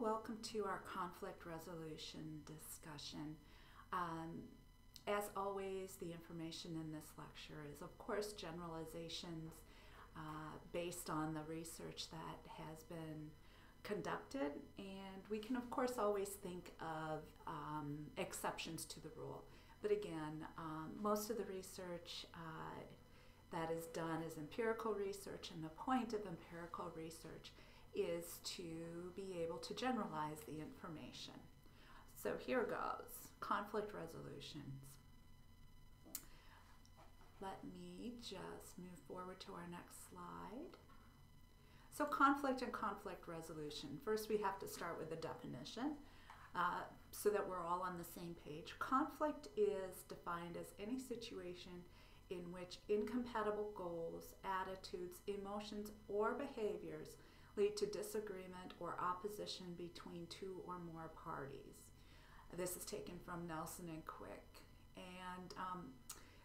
welcome to our conflict resolution discussion. As always, the information in this lecture is, of course, generalizations based on the research that has been conducted, and we can, of course, always think of exceptions to the rule. But again, most of the research that is done is empirical research, and the point of empirical research is to be able to generalize the information. So here goes, conflict resolutions. Let me just move forward to our next slide. So conflict and conflict resolution. First we have to start with the definition so that we're all on the same page. Conflict is defined as any situation in which incompatible goals, attitudes, emotions, or behaviors lead to disagreement or opposition between two or more parties. This is taken from Nelson and Quick. And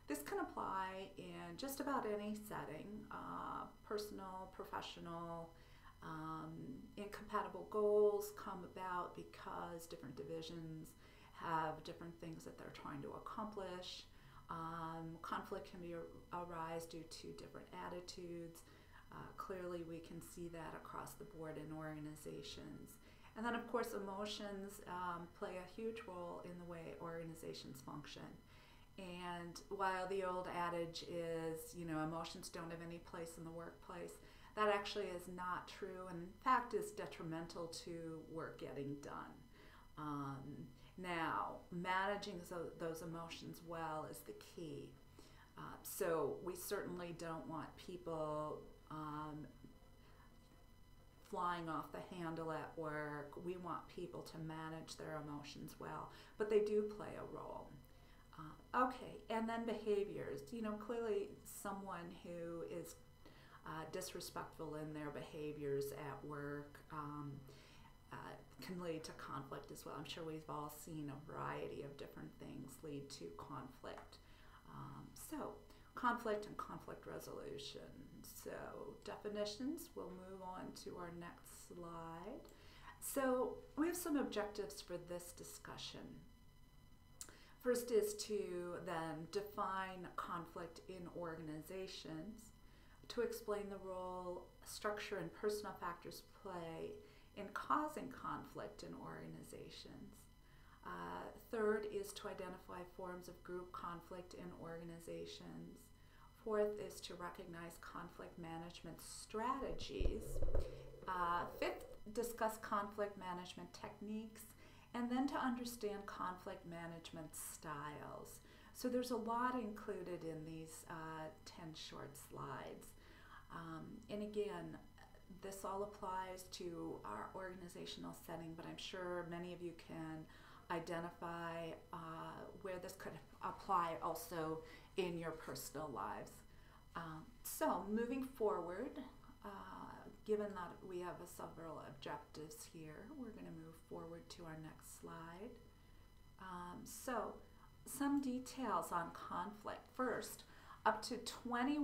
this can apply in just about any setting, personal, professional. Incompatible goals come about because different divisions have different things that they're trying to accomplish. Conflict can arise due to different attitudes. Clearly we can see that across the board in organizations. And then of course emotions play a huge role in the way organizations function. And while the old adage is, emotions don't have any place in the workplace, that actually is not true, and in fact is detrimental to work getting done. Now, managing those emotions well is the key. So we certainly don't want people flying off the handle at work. We want people to manage their emotions well, but they do play a role. Okay, and then behaviors. Clearly someone who is disrespectful in their behaviors at work can lead to conflict as well. I'm sure we've all seen a variety of different things lead to conflict. So, conflict and conflict resolution. So, definitions, we'll move on to our next slide. So, we have some objectives for this discussion. First is to then define conflict in organizations, to explain the role structure and personal factors play in causing conflict in organizations. Third is to identify forms of group conflict in organizations. Fourth is to recognize conflict management strategies. Fifth, discuss conflict management techniques, and then to understand conflict management styles. So there's a lot included in these 10 short slides. And again, this all applies to our organizational setting, but I'm sure many of you can identify where this could apply also in your personal lives. So moving forward, given that we have several objectives here, we're going to move forward to our next slide. So some details on conflict. First, up to 21%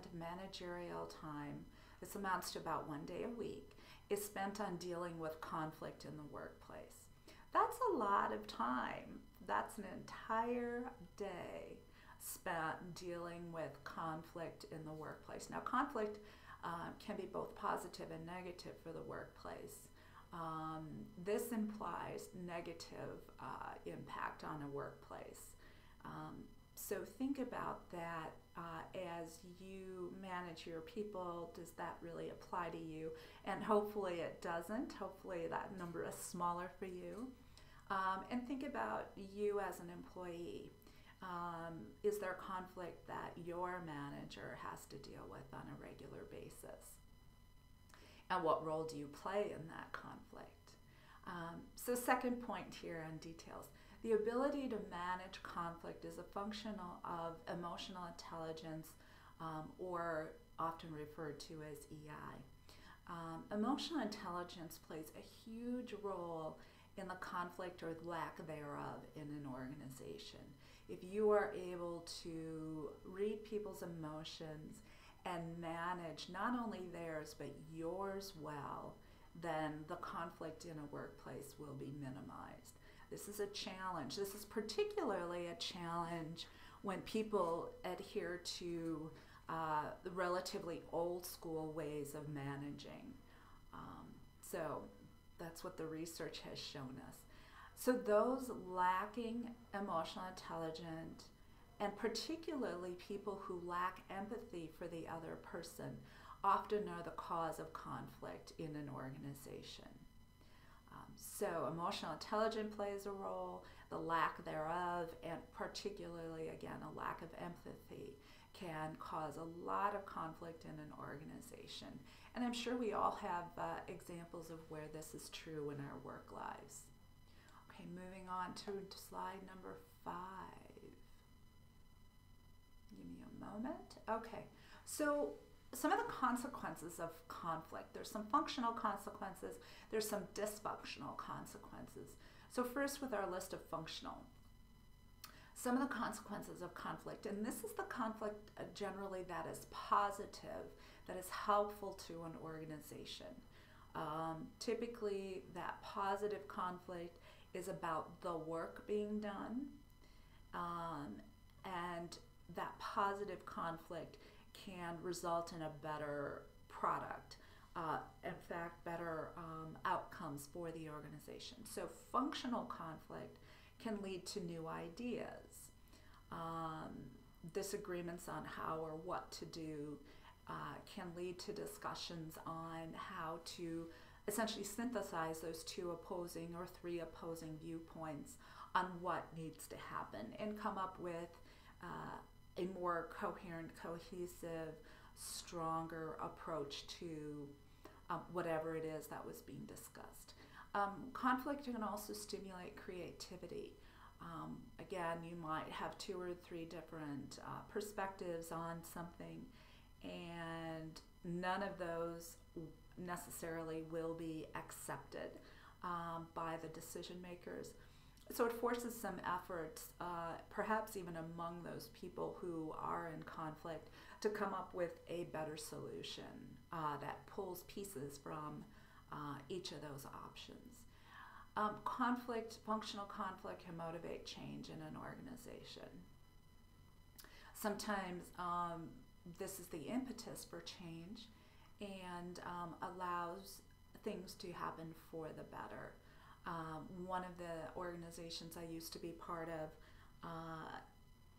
of managerial time, this amounts to about 1 day a week, is spent on dealing with conflict in the workplace. That's a lot of time. That's an entire day spent dealing with conflict in the workplace. Now, conflict can be both positive and negative for the workplace. This implies negative impact on a workplace. So think about that as you manage your people. Does that really apply to you? And hopefully it doesn't. Hopefully that number is smaller for you. And think about you as an employee. Is there conflict that your manager has to deal with on a regular basis? And what role do you play in that conflict? So second point here on details. The ability to manage conflict is a function of emotional intelligence, or often referred to as EI. Emotional intelligence plays a huge role in the conflict or lack thereof in an organization. If you are able to read people's emotions and manage not only theirs but yours well, then the conflict in a workplace will be minimized. This is a challenge. This is particularly a challenge when people adhere to the relatively old school ways of managing. So that's what the research has shown us. So those lacking emotional intelligence, and particularly people who lack empathy for the other person, often are the cause of conflict in an organization. So emotional intelligence plays a role, the lack thereof, and particularly, again, a lack of empathy can cause a lot of conflict in an organization. And I'm sure we all have examples of where this is true in our work lives. Okay, moving on to slide number 5. Give me a moment. Okay, so some of the consequences of conflict. There's some functional consequences. There's some dysfunctional consequences. So first with our list of functional. Some of the consequences of conflict, and this is the conflict generally that is positive, that is helpful to an organization. Typically that positive conflict is about the work being done, and that positive conflict can result in a better product. In fact, better outcomes for the organization. So functional conflict can lead to new ideas. Disagreements on how or what to do can lead to discussions on how to essentially synthesize those 2 opposing or 3 opposing viewpoints on what needs to happen and come up with a more coherent, cohesive, stronger approach to whatever it is that was being discussed. Conflict can also stimulate creativity. Again, you might have 2 or 3 different perspectives on something, and none of those necessarily will be accepted by the decision makers. So it forces some efforts, perhaps even among those people who are in conflict, to come up with a better solution that pulls pieces from each of those options. Functional conflict can motivate change in an organization. Sometimes this is the impetus for change and allows things to happen for the better. One of the organizations I used to be part of,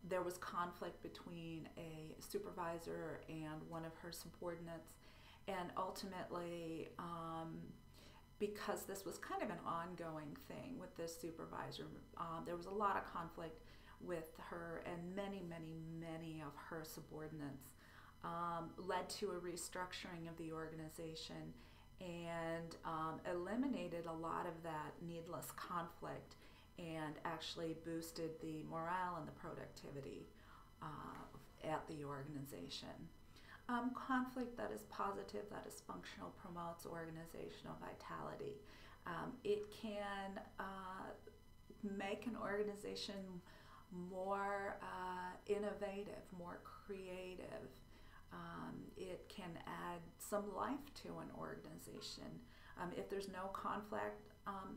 there was conflict between a supervisor and one of her subordinates, and ultimately, because this was kind of an ongoing thing with this supervisor, there was a lot of conflict with her and many of her subordinates, led to a restructuring of the organization and eliminated a lot of that needless conflict and actually boosted the morale and the productivity at the organization. Conflict that is positive, that is functional, promotes organizational vitality. It can make an organization more innovative, more creative. It can add some life to an organization. If there's no conflict,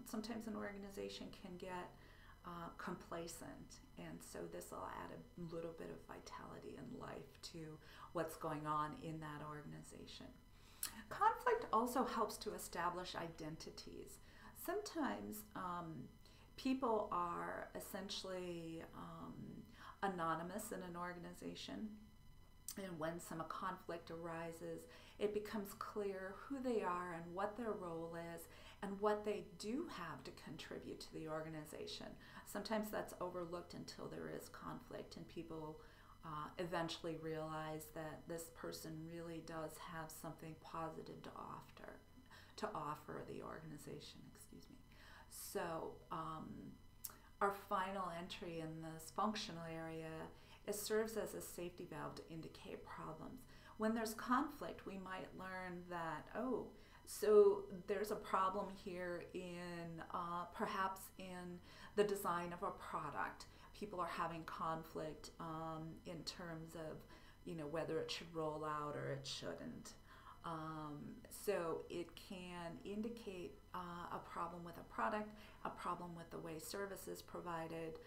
sometimes an organization can get complacent, and so this will add a little bit of vitality and life to what's going on in that organization. Conflict also helps to establish identities. Sometimes people are essentially anonymous in an organization, and when some conflict arises, it becomes clear who they are and what their role is and what they do have to contribute to the organization. Sometimes that's overlooked until there is conflict and people eventually realize that this person really does have something positive to offer the organization. So our final entry in this functional area, it serves as a safety valve to indicate problems. When there's conflict, we might learn that, so there's a problem here in perhaps in the design of a product. People are having conflict in terms of, whether it should roll out or it shouldn't. So it can indicate a problem with a product, a problem with the way service is provided,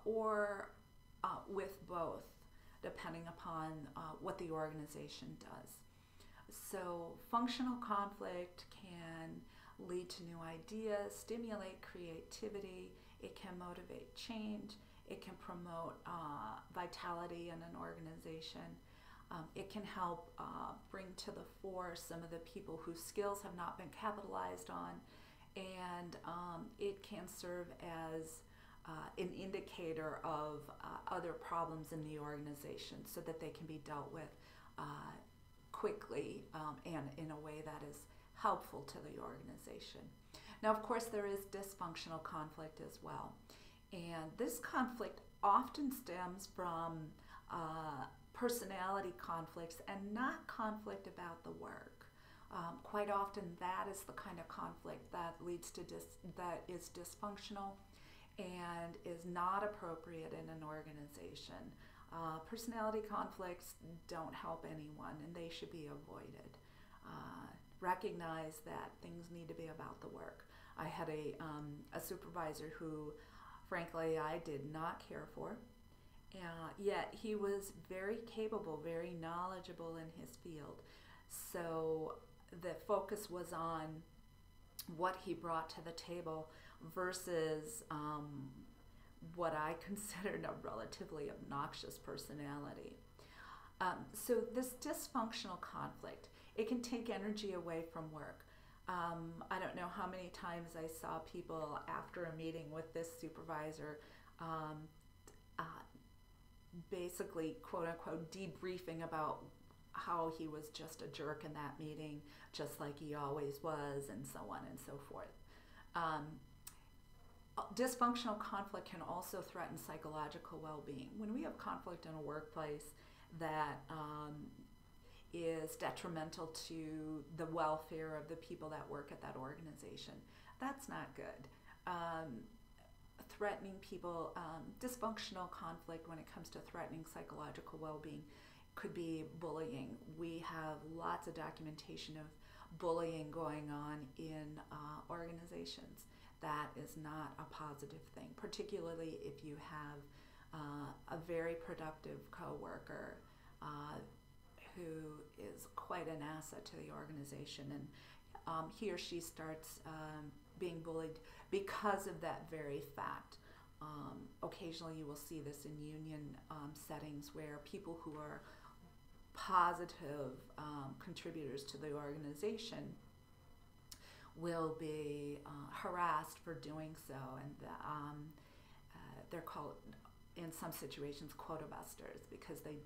or with both, depending upon what the organization does. So functional conflict can lead to new ideas, stimulate creativity, it can motivate change, it can promote vitality in an organization. It can help bring to the fore some of the people whose skills have not been capitalized on, and it can serve as an indicator of other problems in the organization so that they can be dealt with quickly and in a way that is helpful to the organization. Now, of course, there is dysfunctional conflict as well, and this conflict often stems from personality conflicts and not conflict about the work. Quite often, that is the kind of conflict that leads to that is dysfunctional and is not appropriate in an organization. Personality conflicts don't help anyone, and they should be avoided. Recognize that things need to be about the work. I had a supervisor who, frankly, I did not care for. Yet he was very capable, very knowledgeable in his field. So the focus was on what he brought to the table versus what I considered a relatively obnoxious personality. So this dysfunctional conflict, it can take energy away from work. I don't know how many times I saw people after a meeting with this supervisor basically, quote unquote, debriefing about how he was just a jerk in that meeting, just like he always was, and so on and so forth. Dysfunctional conflict can also threaten psychological well-being. When we have conflict in a workplace that is detrimental to the welfare of the people that work at that organization, that's not good. Threatening people, dysfunctional conflict when it comes to threatening psychological well-being could be bullying. We have lots of documentation of bullying going on in organizations. That is not a positive thing, particularly if you have a very productive coworker who is quite an asset to the organization, and he or she starts being bullied because of that very fact. Occasionally you will see this in union settings where people who are positive contributors to the organization will be harassed for doing so, and they're called, in some situations, quota busters, because they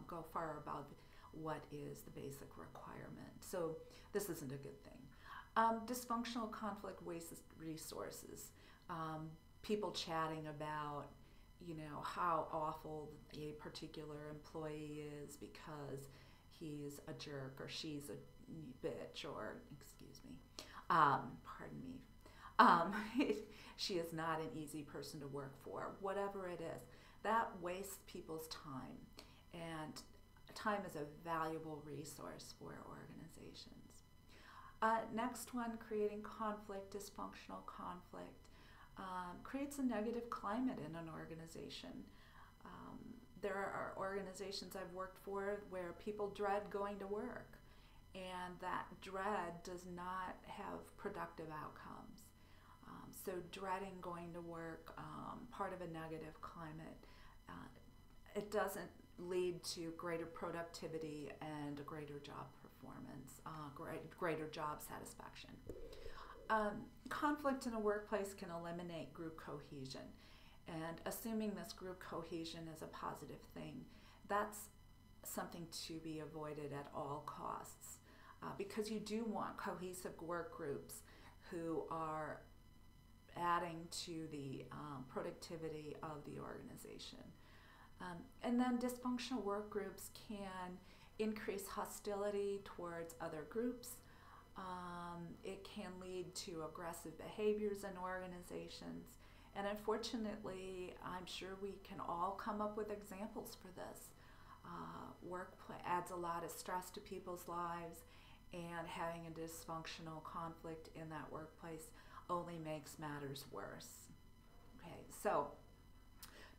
go far above what is the basic requirement. So this isn't a good thing. Dysfunctional conflict wastes resources. People chatting about, how awful a particular employee is because he's a jerk or she's a bitch, or, excuse me, pardon me, she is not an easy person to work for. Whatever it is, that wastes people's time, and time is a valuable resource for organizations. Next one, creating conflict, dysfunctional conflict, creates a negative climate in an organization. There are organizations I've worked for where people dread going to work, and that dread does not have productive outcomes. So dreading going to work, part of a negative climate, it doesn't lead to greater productivity and a greater job performance, greater job satisfaction. Conflict in a workplace can eliminate group cohesion, and assuming this group cohesion is a positive thing, that's something to be avoided at all costs, because you do want cohesive work groups who are adding to the productivity of the organization. And then dysfunctional work groups can increase hostility towards other groups. It can lead to aggressive behaviors in organizations. And unfortunately, I'm sure we can all come up with examples for this. workplace adds a lot of stress to people's lives, and having a dysfunctional conflict in that workplace only makes matters worse. Okay, so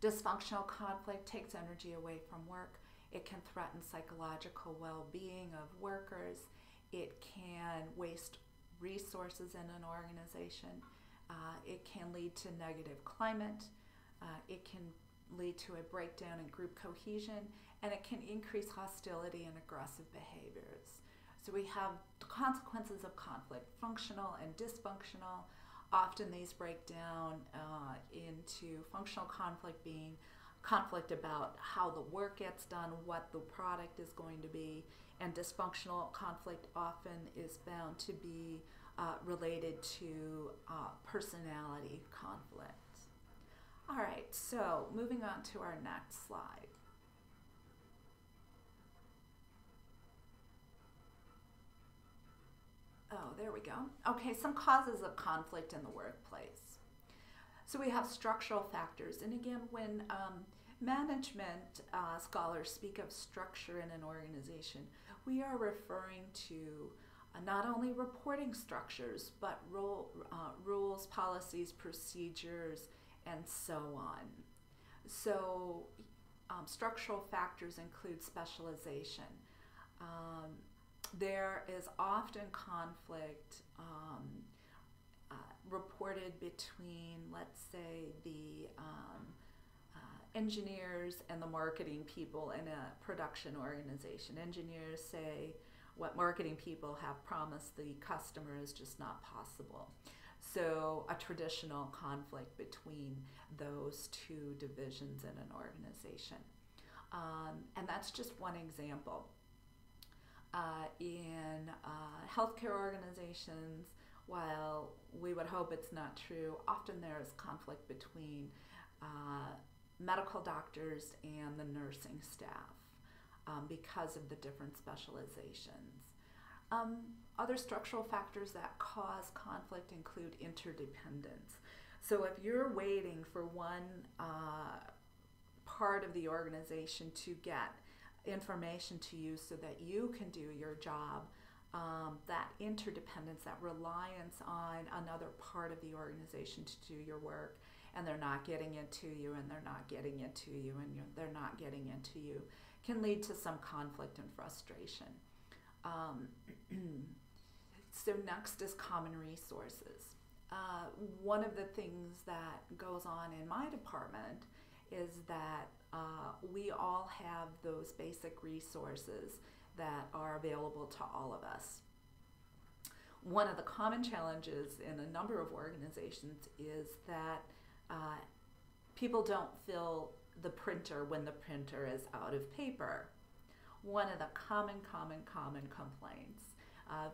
dysfunctional conflict takes energy away from work. It can threaten psychological well-being of workers. It can waste resources in an organization. It can lead to negative climate. It can lead to a breakdown in group cohesion, and it can increase hostility and aggressive behaviors. So we have the consequences of conflict, functional and dysfunctional. Often these break down into functional conflict being conflict about how the work gets done, what the product is going to be, and dysfunctional conflict often is found to be related to personality conflict. All right, so moving on to our next slide. Oh, there we go. Okay, some causes of conflict in the workplace. So we have structural factors. And again, when management scholars speak of structure in an organization, we are referring to not only reporting structures, but rules, policies, procedures, and so on. So structural factors include specialization. There is often conflict reported between, let's say, the engineers and the marketing people in a production organization. Engineers say what marketing people have promised the customer is just not possible. So a traditional conflict between those two divisions in an organization. And that's just one example. In healthcare organizations, while we would hope it's not true, often there is conflict between medical doctors and the nursing staff because of the different specializations. Other structural factors that cause conflict include interdependence. So if you're waiting for one part of the organization to get information to you so that you can do your job, that interdependence, that reliance on another part of the organization to do your work, and they're not getting it to you, and they're not getting it to you, and they're not getting it to you, can lead to some conflict and frustration. So next is common resources. One of the things that goes on in my department is that we all have those basic resources that are available to all of us. One of the common challenges in a number of organizations is that people don't fill the printer when the printer is out of paper. One of the common complaints,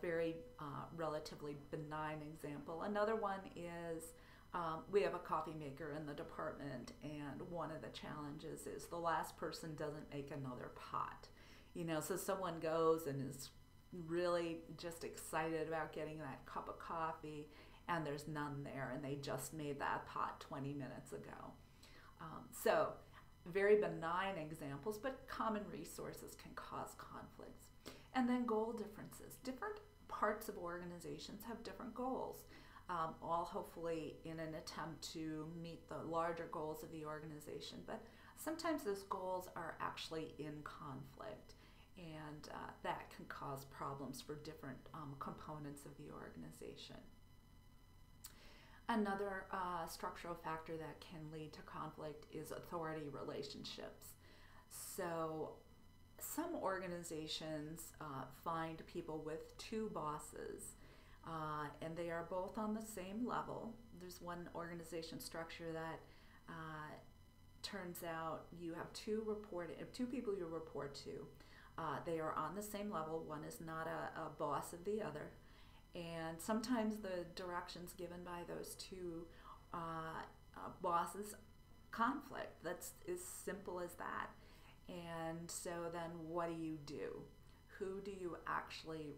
very relatively benign example. Another one is we have a coffee maker in the department, and one of the challenges is the last person doesn't make another pot. So someone goes and is really just excited about getting that cup of coffee, and there's none there, and they just made that pot 20 minutes ago. So very benign examples, but common resources can cause conflicts. And then goal differences. Different parts of organizations have different goals, all hopefully in an attempt to meet the larger goals of the organization. But sometimes those goals are actually in conflict, and that can cause problems for different components of the organization. Another structural factor that can lead to conflict is authority relationships. So some organizations find people with two bosses, and they are both on the same level. There's one organization structure that turns out you have two people you report to. They are on the same level. One is not a boss of the other. And sometimes the directions given by those two bosses conflict. That's as simple as that. And so then what do? Who do you actually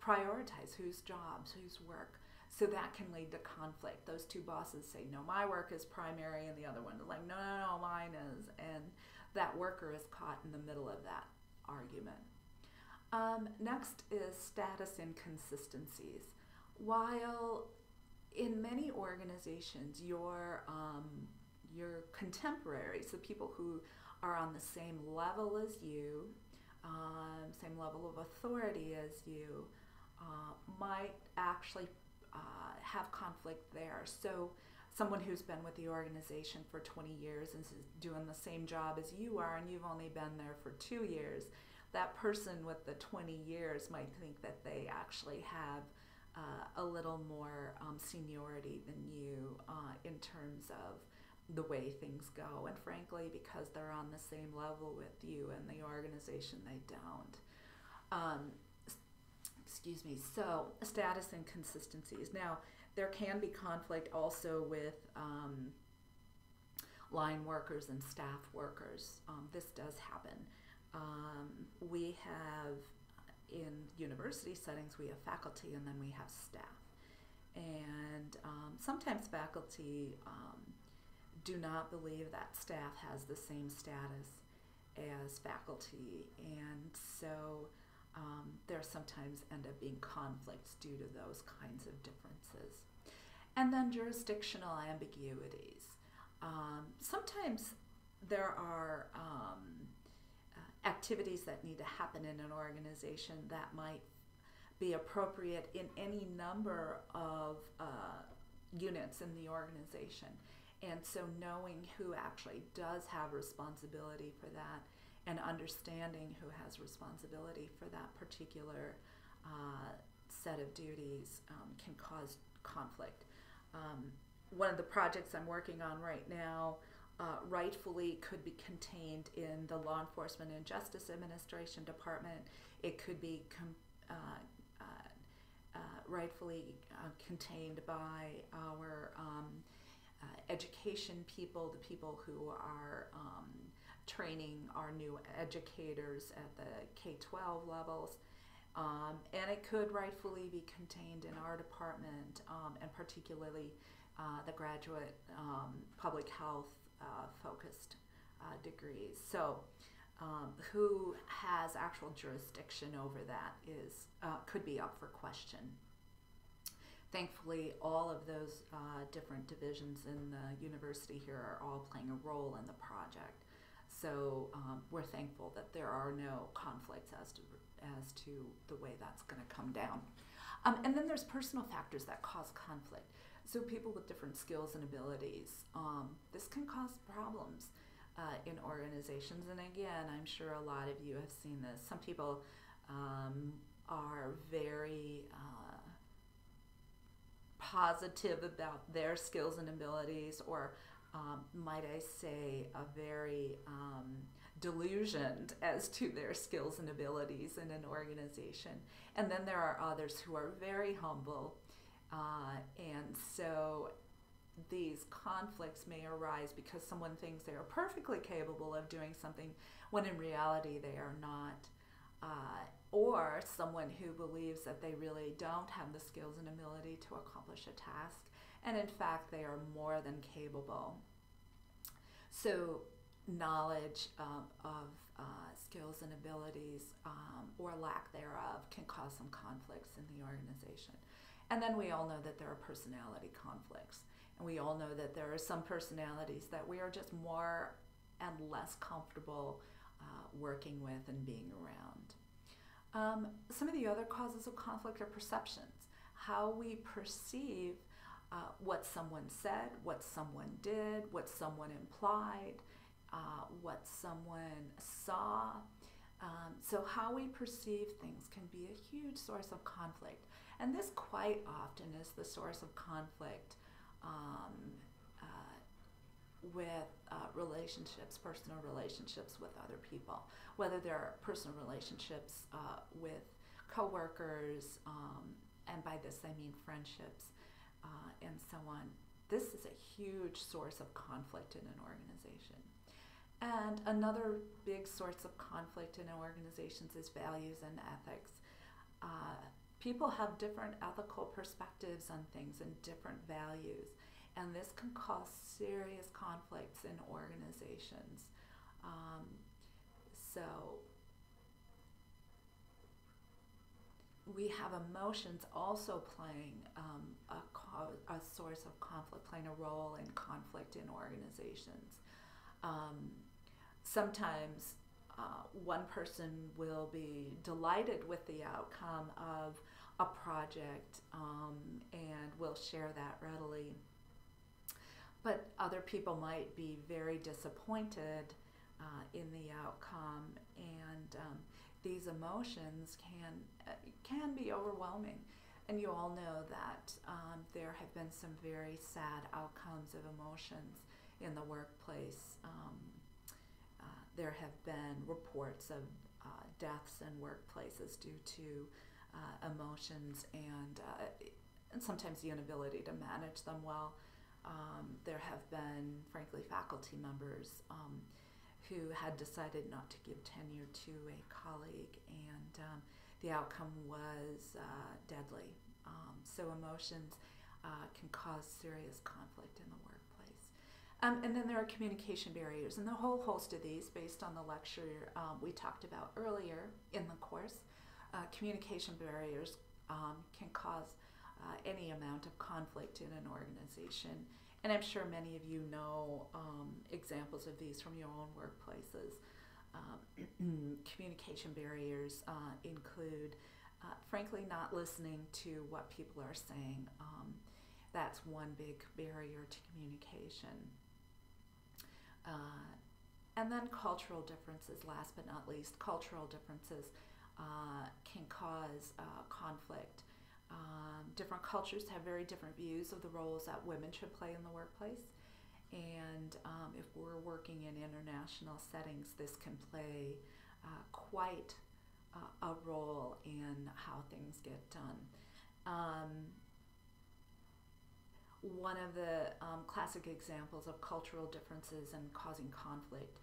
prioritize? Whose jobs, whose work? So that can lead to conflict. Those two bosses say, no, my work is primary, and the other one is like, no, no, no, mine is. And that worker is caught in the middle of that argument. Next is status inconsistencies. While in many organizations, your contemporaries, the people who are on the same level as you, same level of authority as you, might actually have conflict there. So someone who's been with the organization for 20 years and is doing the same job as you are, and you've only been there for 2 years, that person with the 20 years might think that they actually have a little more seniority than you in terms of the way things go. And frankly, because they're on the same level with you and the organization, they don't. Excuse me. So status inconsistencies. Now, there can be conflict also with line workers and staff workers. This does happen. We have, in university settings, we have faculty and then we have staff. And sometimes faculty do not believe that staff has the same status as faculty. And so there sometimes end up being conflicts due to those kinds of differences. And then jurisdictional ambiguities. Sometimes there are activities that need to happen in an organization that might be appropriate in any number of units in the organization. And so knowing who actually does have responsibility for that and understanding who has responsibility for that particular set of duties can cause conflict. One of the projects I'm working on right now rightfully could be contained in the Law Enforcement and Justice Administration Department. It could be rightfully contained by our education people, the people who are training our new educators at the K-12 levels. And it could rightfully be contained in our department, and particularly the graduate public health focused degrees. So who has actual jurisdiction over that is could be up for question. Thankfully, all of those different divisions in the university here are all playing a role in the project. So we're thankful that there are no conflicts as to the way that's going to come down. And then there's personal factors that cause conflict. So people with different skills and abilities, this can cause problems in organizations. And again, I'm sure a lot of you have seen this. Some people are very positive about their skills and abilities, or might I say, a very delusioned as to their skills and abilities in an organization. And then there are others who are very humble. And so these conflicts may arise because someone thinks they are perfectly capable of doing something when in reality they are not. Or someone who believes that they really don't have the skills and ability to accomplish a task, and in fact they are more than capable. So knowledge of skills and abilities or lack thereof can cause some conflicts in the organization. And then we all know that there are personality conflicts, and we all know that there are some personalities that we are just more and less comfortable working with and being around. Some of the other causes of conflict are perceptions, how we perceive what someone said, what someone did, what someone implied, what someone saw. So how we perceive things can be a huge source of conflict. And this quite often is the source of conflict with relationships, personal relationships with other people, whether they're personal relationships with coworkers, and by this I mean friendships, and so on. This is a huge source of conflict in an organization. And another big source of conflict in organizations is values and ethics. People have different ethical perspectives on things and different values, and this can cause serious conflicts in organizations. So we have emotions also playing a source of conflict, playing a role in conflict in organizations. Sometimes one person will be delighted with the outcome of a project and will share that readily. But other people might be very disappointed in the outcome, and these emotions can be overwhelming. And you all know that there have been some very sad outcomes of emotions in the workplace. There have been reports of deaths in workplaces due to emotions and sometimes the inability to manage them well. There have been, frankly, faculty members who had decided not to give tenure to a colleague, and the outcome was deadly. So emotions can cause serious conflict in the workplace. And then there are communication barriers, and the whole host of these based on the lecture we talked about earlier in the course. Communication barriers can cause any amount of conflict in an organization. And I'm sure many of you know examples of these from your own workplaces. Communication barriers include, frankly, not listening to what people are saying. That's one big barrier to communication. And then cultural differences, last but not least. Cultural differences can cause conflict. Different cultures have very different views of the roles that women should play in the workplace. And if we're working in international settings, this can play quite a role in how things get done. One of the classic examples of cultural differences and causing conflict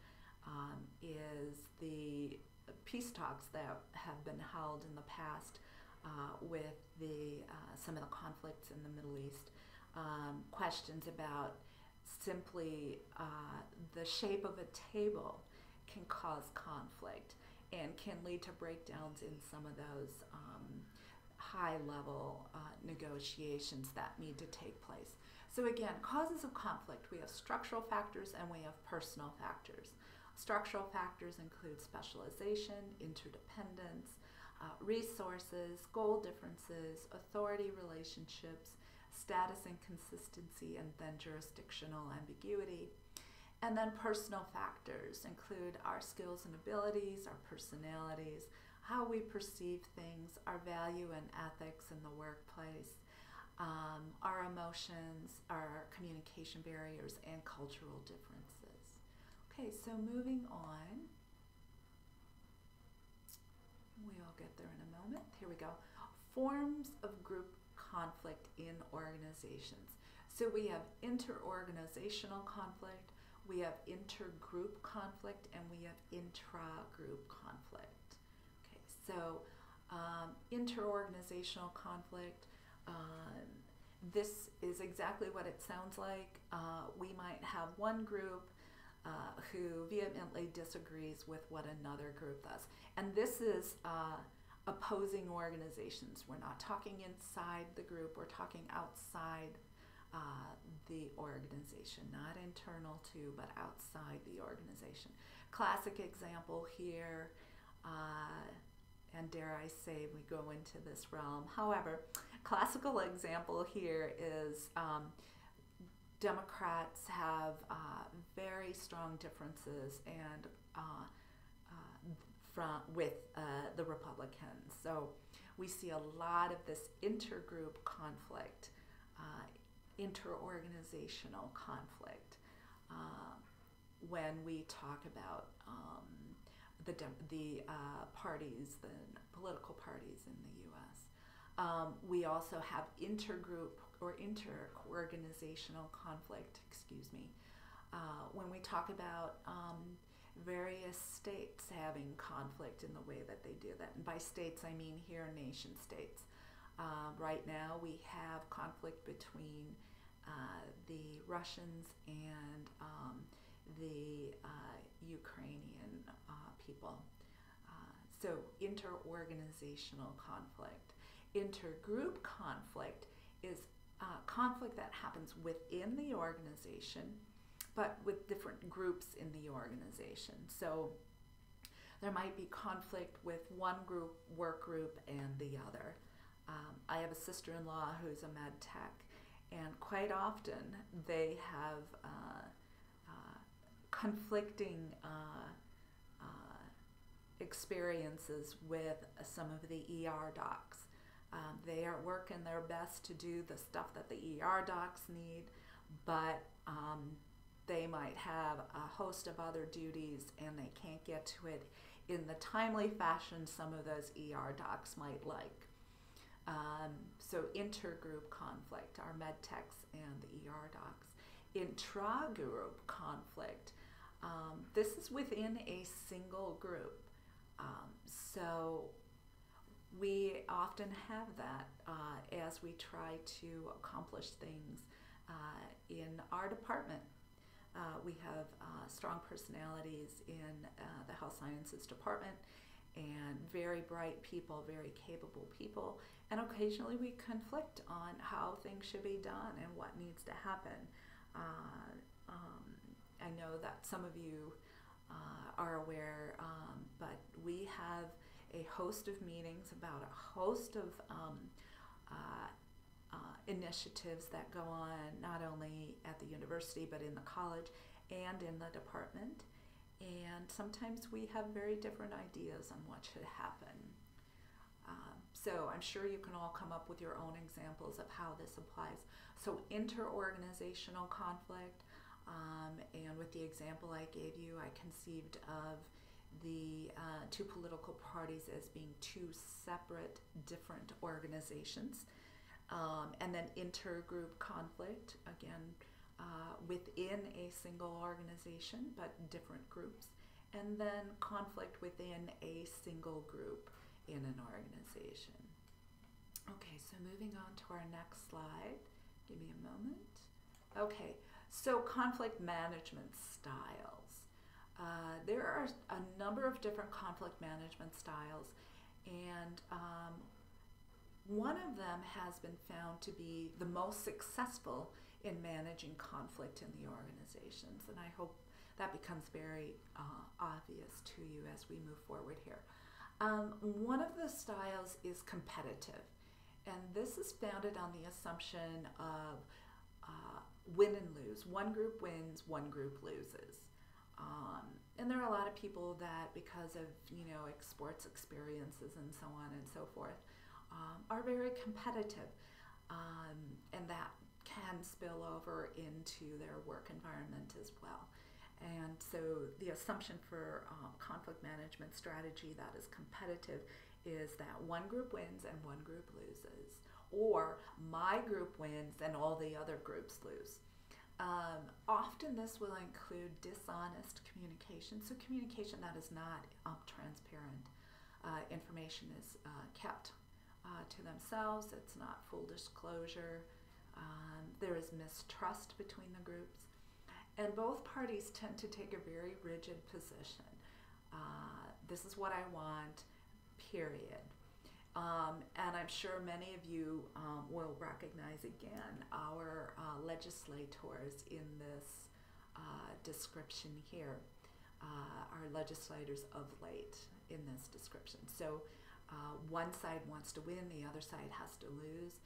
is the peace talks that have been held in the past with some of the conflicts in the Middle East. Questions about simply the shape of a table can cause conflict and can lead to breakdowns in some of those high-level negotiations that need to take place. So again, causes of conflict, we have structural factors and we have personal factors. Structural factors include specialization, interdependence, resources, goal differences, authority relationships, status inconsistency, and then jurisdictional ambiguity. And then personal factors include our skills and abilities, our personalities, how we perceive things, our value and ethics in the workplace, our emotions, our communication barriers, and cultural differences. Okay, so moving on. We'll get there in a moment. Here we go. Forms of group conflict in organizations. So we have interorganizational conflict, we have intergroup conflict, and we have intra-group conflict. Okay, so interorganizational conflict, this is exactly what it sounds like. We might have one group who vehemently disagrees with what another group does. And this is opposing organizations. We're not talking inside the group, we're talking outside the organization, not internal to, but outside the organization. Classic example here, and dare I say we go into this realm. However, classical example here is Democrats have very strong differences and with the Republicans. So we see a lot of this intergroup conflict, interorganizational conflict when we talk about the parties, the political parties in the U.S. We also have intergroup or interorganizational conflict, when we talk about various states having conflict in the way that they do that. And by states, I mean here nation states. Right now we have conflict between the Russians and the Ukrainian people. So interorganizational conflict. Intergroup conflict is conflict that happens within the organization, but with different groups in the organization. So there might be conflict with one work group and the other. I have a sister-in-law who's a med tech, and quite often they have conflicting experiences with some of the ER docs. They are working their best to do the stuff that the ER docs need, but they might have a host of other duties and they can't get to it in the timely fashion some of those ER docs might like. So intergroup conflict, our med techs and the ER docs. Intragroup conflict, this is within a single group. So we often have that as we try to accomplish things in our department. We have strong personalities in the health sciences department, and very bright people, very capable people, and occasionally we conflict on how things should be done and what needs to happen. I know that some of you are aware, but we have a host of meetings about a host of initiatives that go on not only at the university but in the college and in the department. And sometimes we have very different ideas on what should happen. So I'm sure you can all come up with your own examples of how this applies. So interorganizational conflict, and with the example I gave you, I conceived of the two political parties as being two separate, different organizations. And then intergroup conflict, again, within a single organization, but different groups. And then conflict within a single group in an organization. Okay, so moving on to our next slide. Give me a moment. Okay, so conflict management styles. There are a number of different conflict management styles, and one of them has been found to be the most successful in managing conflict in the organizations, and I hope that becomes very obvious to you as we move forward here. One of the styles is competitive, and this is founded on the assumption of win and lose. One group wins, one group loses. And there are a lot of people that, because of sports experiences and so on and so forth, are very competitive, and that can spill over into their work environment as well. And so the assumption for conflict management strategy that is competitive is that one group wins and one group loses, or my group wins and all the other groups lose. Often this will include dishonest communication, so communication that is not transparent. Information is kept to themselves, it's not full disclosure, there is mistrust between the groups, and both parties tend to take a very rigid position. This is what I want, period. And I'm sure many of you will recognize again our legislators in this description here, our legislators of late in this description. So one side wants to win, the other side has to lose.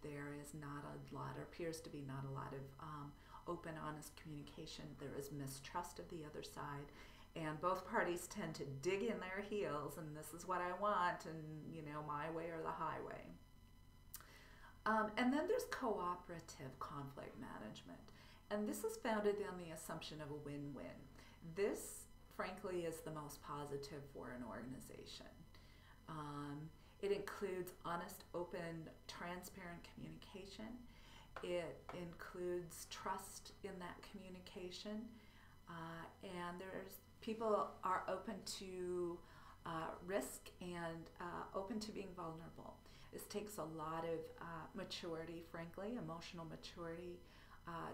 There is not a lot, or appears to be not a lot of open, honest communication. There is mistrust of the other side, and both parties tend to dig in their heels, and this is what I want, and my way or the highway. And then there's cooperative conflict management, and this is founded on the assumption of a win-win. This, frankly, is the most positive for an organization. It includes honest, open, transparent communication. It includes trust in that communication, and people are open to risk and open to being vulnerable. This takes a lot of maturity, frankly, emotional maturity,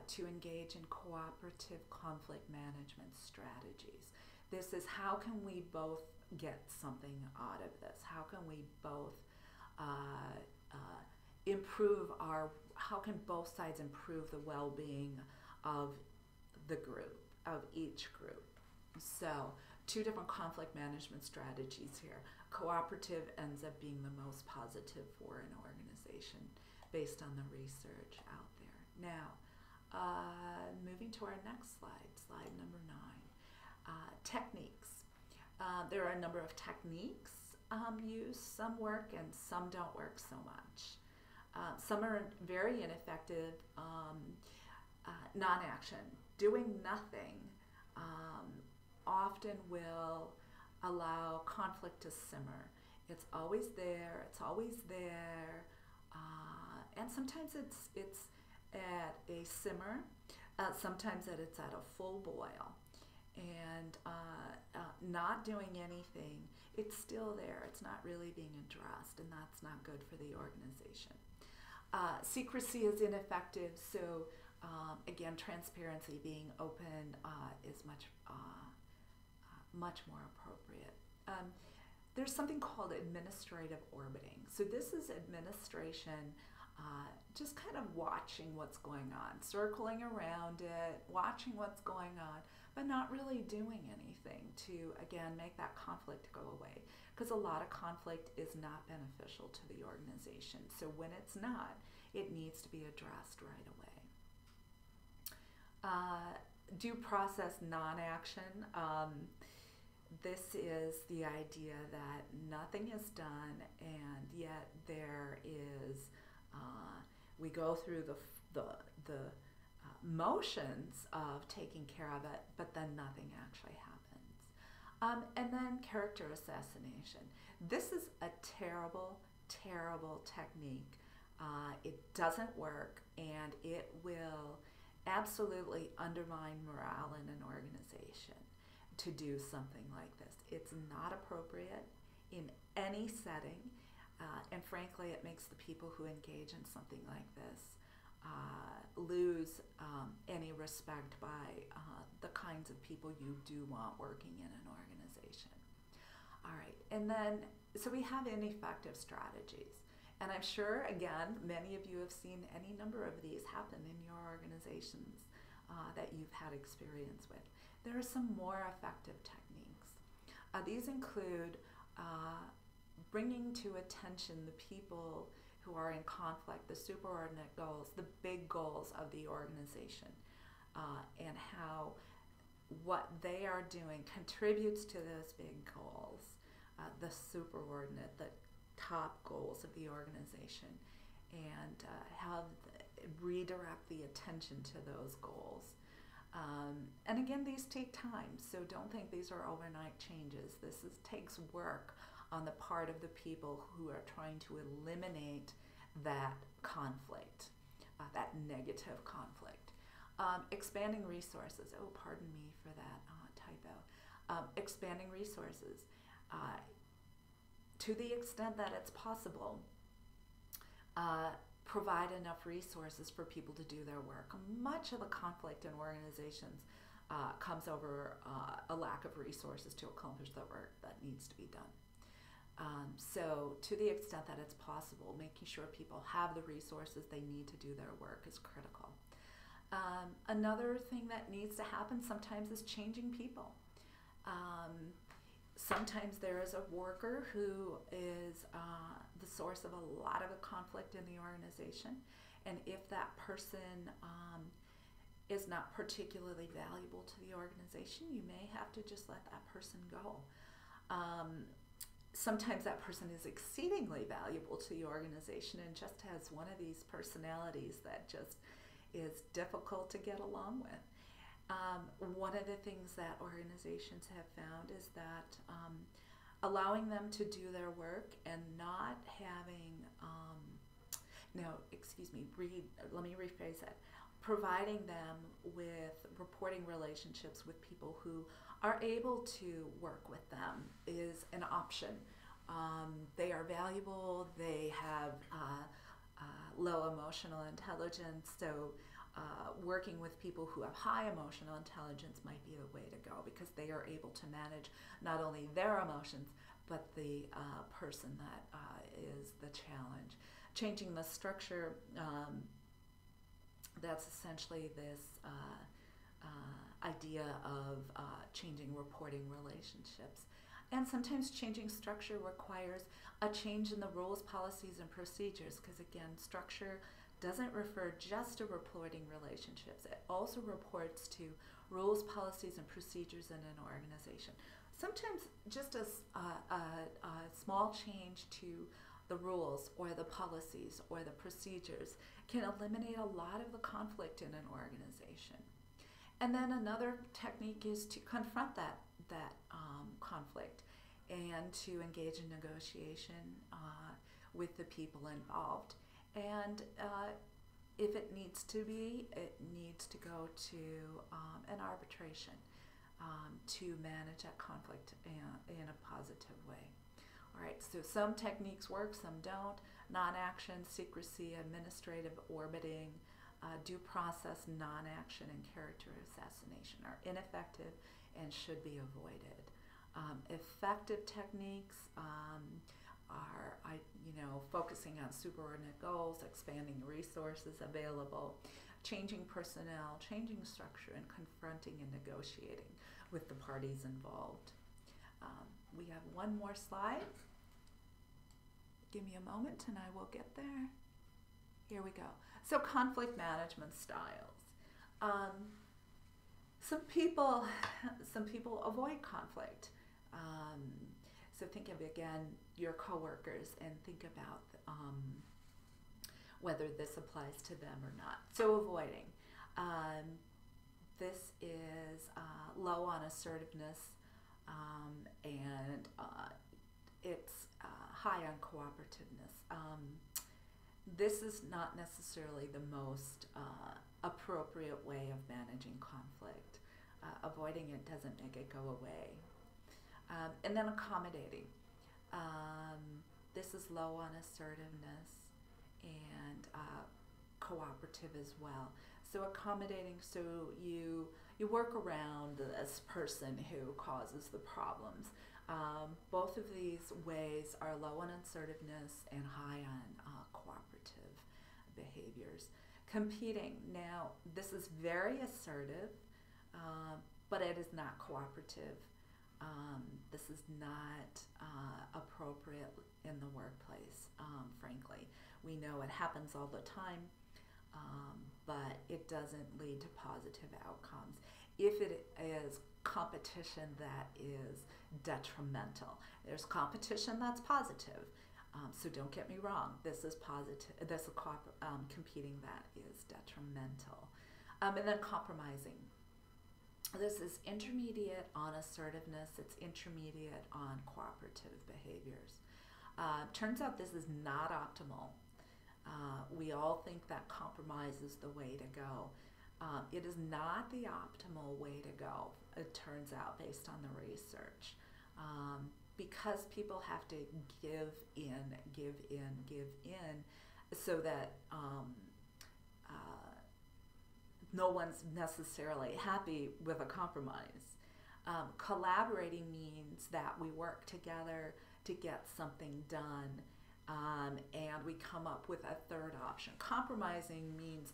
to engage in cooperative conflict management strategies. This is how can we both get something out of this? How can we both how can both sides improve the well-being of the group, of each group? So, two different conflict management strategies here. Cooperative ends up being the most positive for an organization based on the research out there. Now, moving to our next slide, slide number 9. Techniques. There are a number of techniques used. Some work and some don't work so much. Some are very ineffective. Non-action, doing nothing, often will allow conflict to simmer. It's always there, and sometimes it's at a simmer, sometimes it's at a full boil, and not doing anything, it's still there, it's not really being addressed, and that's not good for the organization. Secrecy is ineffective, so again, transparency, being open is much more appropriate. There's something called administrative orbiting. So this is administration just kind of watching what's going on, circling around it, watching what's going on, but not really doing anything to, again, make that conflict go away. Because a lot of conflict is not beneficial to the organization. So when it's not, it needs to be addressed right away. Due process non-action. This is the idea that nothing is done, and yet there is, we go through the motions of taking care of it, but then nothing actually happens. And then character assassination. This is a terrible, terrible technique. It doesn't work, and it will absolutely undermine morale in an organization to do something like this. It's not appropriate in any setting, and frankly, it makes the people who engage in something like this lose any respect by the kinds of people you do want working in an organization. All right, and then, so we have ineffective strategies. And I'm sure, again, many of you have seen any number of these happen in your organizations that you've had experience with. There are some more effective techniques. These include bringing to attention the people who are in conflict, the superordinate goals, the big goals of the organization, and how what they are doing contributes to those big goals, the superordinate, the top goals of the organization, and redirect the attention to those goals. And again, these take time, so don't think these are overnight changes. This takes work on the part of the people who are trying to eliminate that conflict, that negative conflict. Expanding resources. Oh, pardon me for that typo. Expanding resources. To the extent that it's possible, provide enough resources for people to do their work. Much of the conflict in organizations comes over a lack of resources to accomplish the work that needs to be done. So to the extent that it's possible, making sure people have the resources they need to do their work is critical. Another thing that needs to happen sometimes is changing people. Sometimes there is a worker who is the source of a lot of the conflict in the organization, and if that person is not particularly valuable to the organization, you may have to just let that person go. Sometimes that person is exceedingly valuable to the organization and just has one of these personalities that just is difficult to get along with. One of the things that organizations have found is that allowing them to do their work and not having, let me rephrase that, providing them with reporting relationships with people who are able to work with them is an option They are valuable. They have low emotional intelligence. So working with people who have high emotional intelligence might be the way to go, because they are able to manage not only their emotions, but the person that is the challenge. Changing the structure, that's essentially this idea of changing reporting relationships. And sometimes changing structure requires a change in the rules, policies, and procedures, because again, structure doesn't refer just to reporting relationships. It also reports to rules, policies, and procedures in an organization. Sometimes just a small change to the rules or the policies or the procedures can eliminate a lot of the conflict in an organization. And then another technique is to confront that conflict and to engage in negotiation with the people involved. And if it needs to be, it needs to go to an arbitration to manage that conflict in a positive way. All right, so some techniques work, some don't. Non-action, secrecy, administrative orbiting, due process, non-action, and character assassination are ineffective and should be avoided. Effective techniques are focusing on superordinate goals, expanding resources available, changing personnel, changing structure, and confronting and negotiating with the parties involved. We have one more slide. Give me a moment and I will get there. Here we go. So conflict management styles. Some people avoid conflict. So think of, again, your coworkers and think about whether this applies to them or not. So avoiding. This is low on assertiveness, and it's high on cooperativeness. This is not necessarily the most appropriate way of managing conflict. Avoiding it doesn't make it go away. And then accommodating. This is low on assertiveness and cooperative as well. So accommodating, so you work around this person who causes the problems. Both of these ways are low on assertiveness and high on cooperative behaviors. Competing, now this is very assertive, but it is not cooperative. This is not appropriate in the workplace, frankly. We know it happens all the time, but it doesn't lead to positive outcomes. If it is competition that is detrimental, there's competition that's positive. So don't get me wrong, this is positive. This is competing that is detrimental. And then compromising. This is intermediate on assertiveness. It's intermediate on cooperative behaviors. Turns out this is not optimal. We all think that compromise is the way to go. It is not the optimal way to go, it turns out, based on the research. Because people have to give in, so that no one's necessarily happy with a compromise. Collaborating means that we work together to get something done, and we come up with a third option. Compromising means,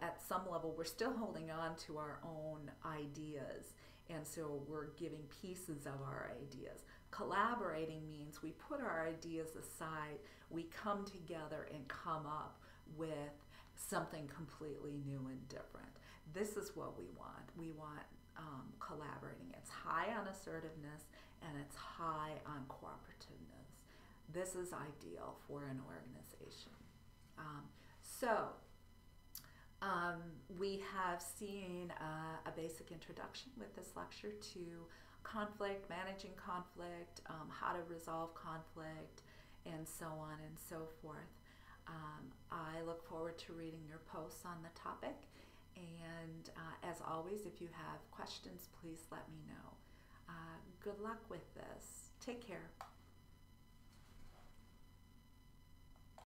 at some level we're still holding on to our own ideas, and so we're giving pieces of our ideas. Collaborating means we put our ideas aside, we come together and come up with something completely new and different. This is what we want. We want collaborating. It's high on assertiveness and it's high on cooperativeness. This is ideal for an organization. We have seen a basic introduction with this lecture to conflict, managing conflict, how to resolve conflict, and so on and so forth. I look forward to reading your posts on the topic, and as always, if you have questions, please let me know. Good luck with this. Take care.